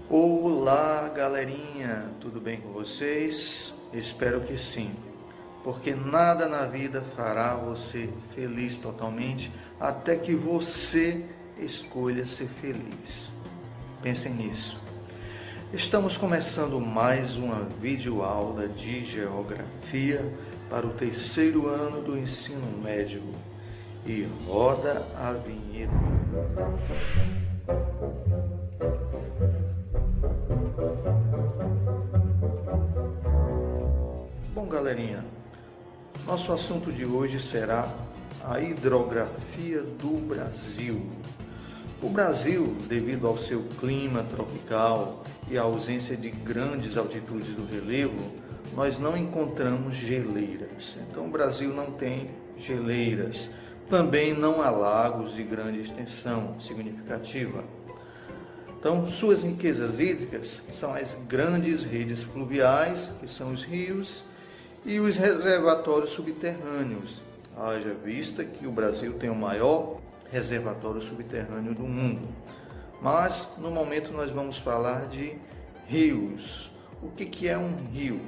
Olá, galerinha, tudo bem com vocês? Espero que sim, porque nada na vida fará você feliz totalmente até que você escolha ser feliz. Pensem nisso. Estamos começando mais uma videoaula de geografia para o terceiro ano do ensino médio. E roda a vinheta. Bom, galerinha, nosso assunto de hoje será a hidrografia do Brasil. O Brasil, devido ao seu clima tropical e à ausência de grandes altitudes do relevo, nós não encontramos geleiras. Então, o Brasil não tem geleiras. Também não há lagos de grande extensão significativa. Então, suas riquezas hídricas são as grandes redes fluviais, que são os rios, e os reservatórios subterrâneos. Haja vista que o Brasil tem o maior reservatório subterrâneo do mundo. Mas, no momento, nós vamos falar de rios. O que é um rio?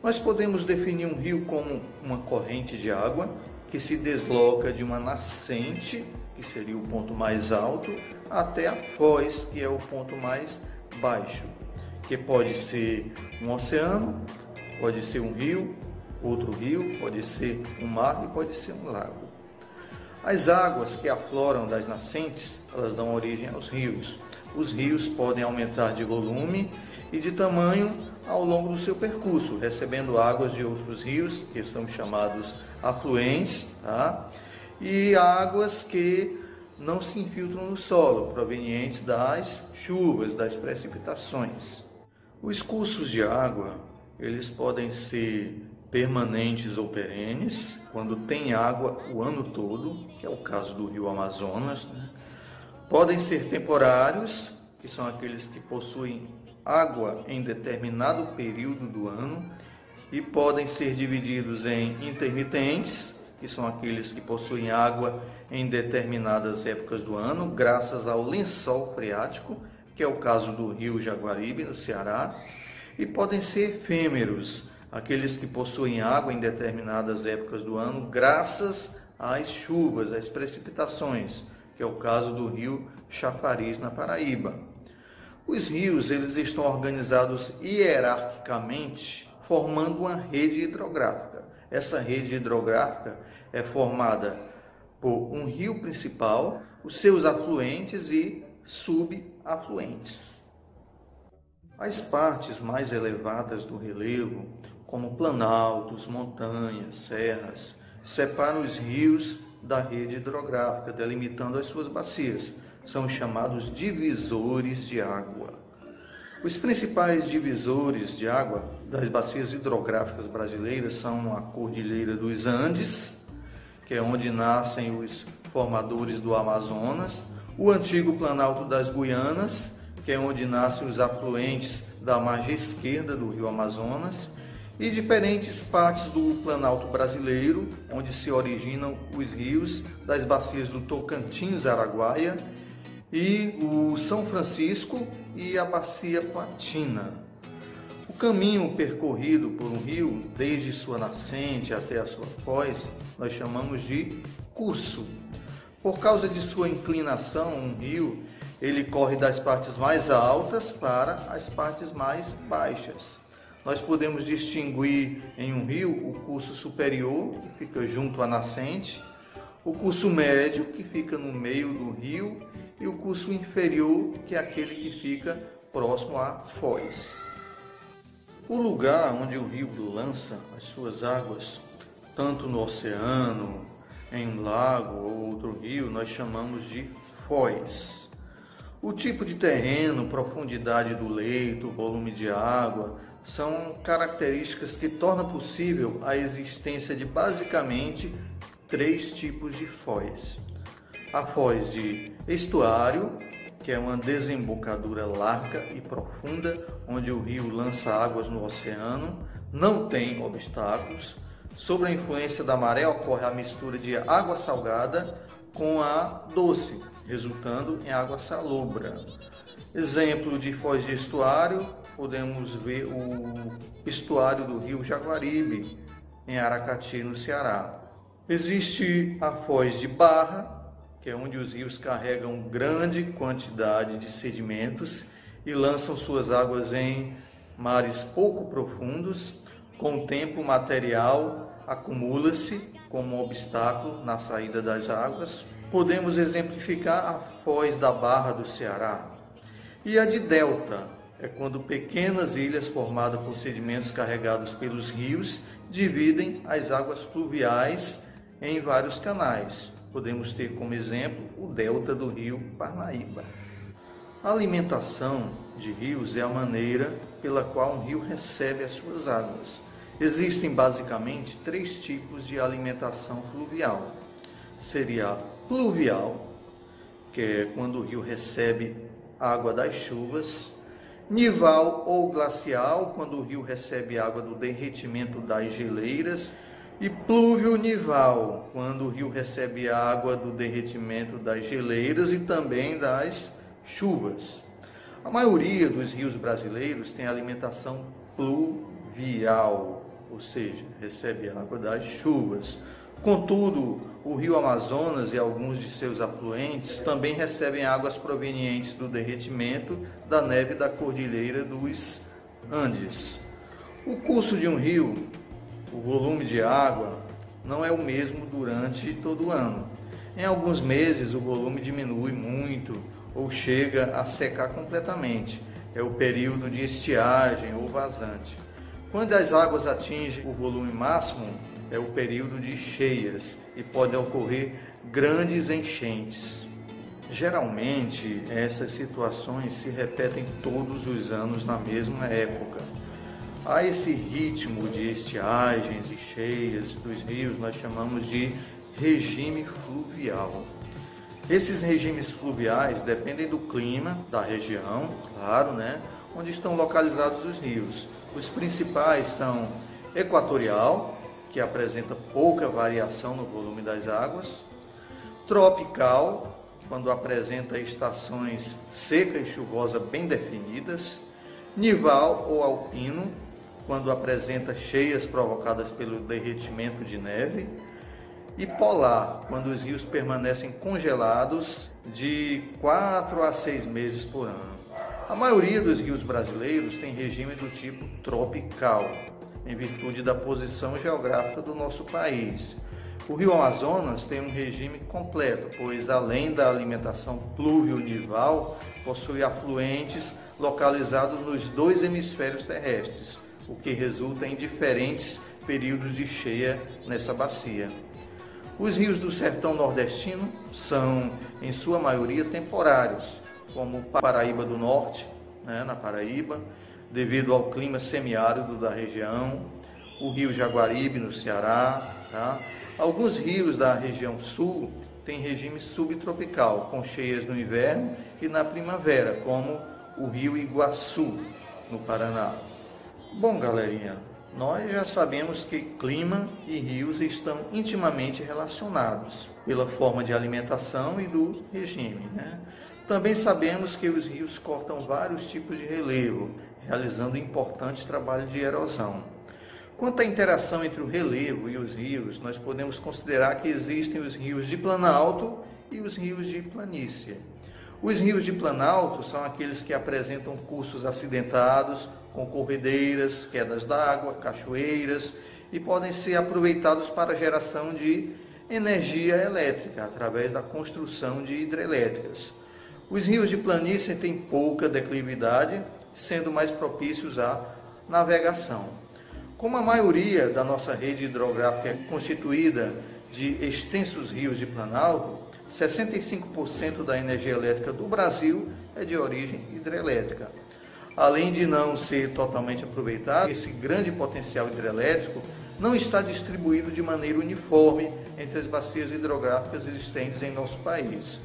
Nós podemos definir um rio como uma corrente de água que se desloca de uma nascente, que seria o ponto mais alto, até a foz, que é o ponto mais baixo, que pode ser um oceano, pode ser um rio, outro rio, pode ser um mar e pode ser um lago. As águas que afloram das nascentes, elas dão origem aos rios. Os rios podem aumentar de volume e de tamanho ao longo do seu percurso, recebendo águas de outros rios, que são chamados afluentes, tá? E águas que não se infiltram no solo, provenientes das chuvas, das precipitações. Os cursos de água, eles podem ser permanentes ou perenes, quando tem água o ano todo, que é o caso do Rio Amazonas, né? Podem ser temporários, que são aqueles que possuem água em determinado período do ano, e podem ser divididos em intermitentes, que são aqueles que possuem água em determinadas épocas do ano, graças ao lençol freático, que é o caso do Rio Jaguaribe, no Ceará, e podem ser efêmeros, aqueles que possuem água em determinadas épocas do ano, graças às chuvas, às precipitações, que é o caso do Rio Chafariz, na Paraíba. Os rios, eles estão organizados hierarquicamente, formando uma rede hidrográfica. Essa rede hidrográfica é formada por um rio principal, os seus afluentes e subafluentes. As partes mais elevadas do relevo, como planaltos, montanhas, serras, separam os rios da rede hidrográfica, delimitando as suas bacias. São chamados divisores de água. Os principais divisores de água das bacias hidrográficas brasileiras são a Cordilheira dos Andes, que é onde nascem os formadores do Amazonas, o antigo Planalto das Guianas, que é onde nascem os afluentes da margem esquerda do rio Amazonas, e diferentes partes do Planalto brasileiro, onde se originam os rios das bacias do Tocantins-Araguaia e o São Francisco e a Bacia Platina. O caminho percorrido por um rio, desde sua nascente até a sua foz, nós chamamos de curso. Por causa de sua inclinação, um rio, ele corre das partes mais altas para as partes mais baixas. Nós podemos distinguir em um rio o curso superior, que fica junto à nascente, o curso médio, que fica no meio do rio, e o curso inferior, que é aquele que fica próximo à foz. O lugar onde o rio lança as suas águas, tanto no oceano, em um lago ou outro rio, nós chamamos de foz. O tipo de terreno, profundidade do leito, volume de água, são características que tornam possível a existência de basicamente 3 tipos de foz. A foz de estuário, que é uma desembocadura larga e profunda, onde o rio lança águas no oceano, não tem obstáculos. Sob a influência da maré ocorre a mistura de água salgada com a doce, resultando em água salobra. Exemplo de foz de estuário, podemos ver o estuário do rio Jaguaribe, em Aracati, no Ceará. Existe a foz de Barra, que é onde os rios carregam grande quantidade de sedimentos e lançam suas águas em mares pouco profundos. Com o tempo, o material acumula-se como obstáculo na saída das águas. Podemos exemplificar a foz da Barra do Ceará. E a de Delta é quando pequenas ilhas formadas por sedimentos carregados pelos rios dividem as águas pluviais em vários canais. Podemos ter como exemplo o delta do rio Parnaíba. A alimentação de rios é a maneira pela qual um rio recebe as suas águas. Existem basicamente 3 tipos de alimentação fluvial. Seria a pluvial, que é quando o rio recebe água das chuvas. Nival ou glacial, quando o rio recebe água do derretimento das geleiras. E pluvio-nival, quando o rio recebe água do derretimento das geleiras e também das chuvas. A maioria dos rios brasileiros tem alimentação pluvial, ou seja, recebe água das chuvas. Contudo, o rio Amazonas e alguns de seus afluentes também recebem águas provenientes do derretimento da neve da Cordilheira dos Andes. O curso de um rio, o volume de água, não é o mesmo durante todo o ano. Em alguns meses o volume diminui muito ou chega a secar completamente. É o período de estiagem ou vazante. Quando as águas atingem o volume máximo, é o período de cheias e podem ocorrer grandes enchentes. Geralmente, essas situações se repetem todos os anos na mesma época. A esse ritmo de estiagens e cheias dos rios nós chamamos de regime fluvial. Esses regimes fluviais dependem do clima da região, claro, onde estão localizados os rios. Os principais são equatorial, que apresenta pouca variação no volume das águas, tropical, quando apresenta estações seca e chuvosa bem definidas, nival ou alpino, quando apresenta cheias provocadas pelo derretimento de neve, e polar, quando os rios permanecem congelados de 4 a 6 meses por ano. A maioria dos rios brasileiros tem regime do tipo tropical, em virtude da posição geográfica do nosso país. O rio Amazonas tem um regime completo, pois além da alimentação pluvio-nival, possui afluentes localizados nos 2 hemisférios terrestres, o que resulta em diferentes períodos de cheia nessa bacia. Os rios do sertão nordestino são, em sua maioria, temporários, como o Paraíba do Norte, na Paraíba, devido ao clima semiárido da região, o rio Jaguaribe, no Ceará. Alguns rios da região sul têm regime subtropical, com cheias no inverno e na primavera, como o rio Iguaçu, no Paraná. Bom, galerinha, nós já sabemos que clima e rios estão intimamente relacionados pela forma de alimentação e do regime. Também sabemos que os rios cortam vários tipos de relevo, realizando importante trabalho de erosão. Quanto à interação entre o relevo e os rios, nós podemos considerar que existem os rios de planalto e os rios de planície. Os rios de planalto são aqueles que apresentam cursos acidentados, com corredeiras, quedas d'água, cachoeiras, e podem ser aproveitados para a geração de energia elétrica, através da construção de hidrelétricas. Os rios de planície têm pouca declividade, sendo mais propícios à navegação. Como a maioria da nossa rede hidrográfica é constituída de extensos rios de planalto, 65% da energia elétrica do Brasil é de origem hidrelétrica. Além de não ser totalmente aproveitado, esse grande potencial hidrelétrico não está distribuído de maneira uniforme entre as bacias hidrográficas existentes em nosso país.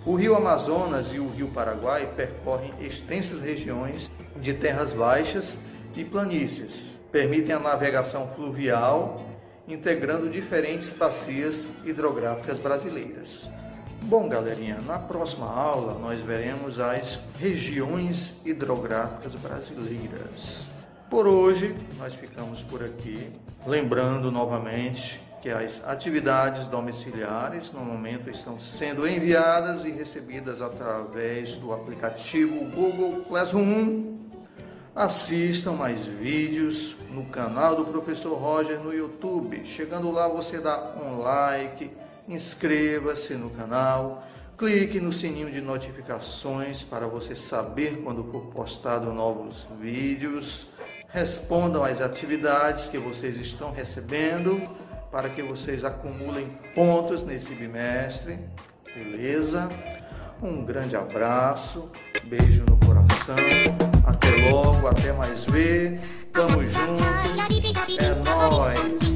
O rio Amazonas e o rio Paraguai percorrem extensas regiões de terras baixas e planícies. Permitem a navegação fluvial, integrando diferentes bacias hidrográficas brasileiras. Bom, galerinha, na próxima aula nós veremos as regiões hidrográficas brasileiras. Por hoje, nós ficamos por aqui. Lembrando novamente que as atividades domiciliares no momento estão sendo enviadas e recebidas através do aplicativo Google Classroom. Assistam mais vídeos no canal do Professor Roger no YouTube. Chegando lá, você dá um like, inscreva-se no canal, clique no sininho de notificações para você saber quando for postado novos vídeos. Respondam às atividades que vocês estão recebendo para que vocês acumulem pontos nesse bimestre, beleza? Um grande abraço, beijo no coração, até logo, até mais ver, tamo junto, é nóis!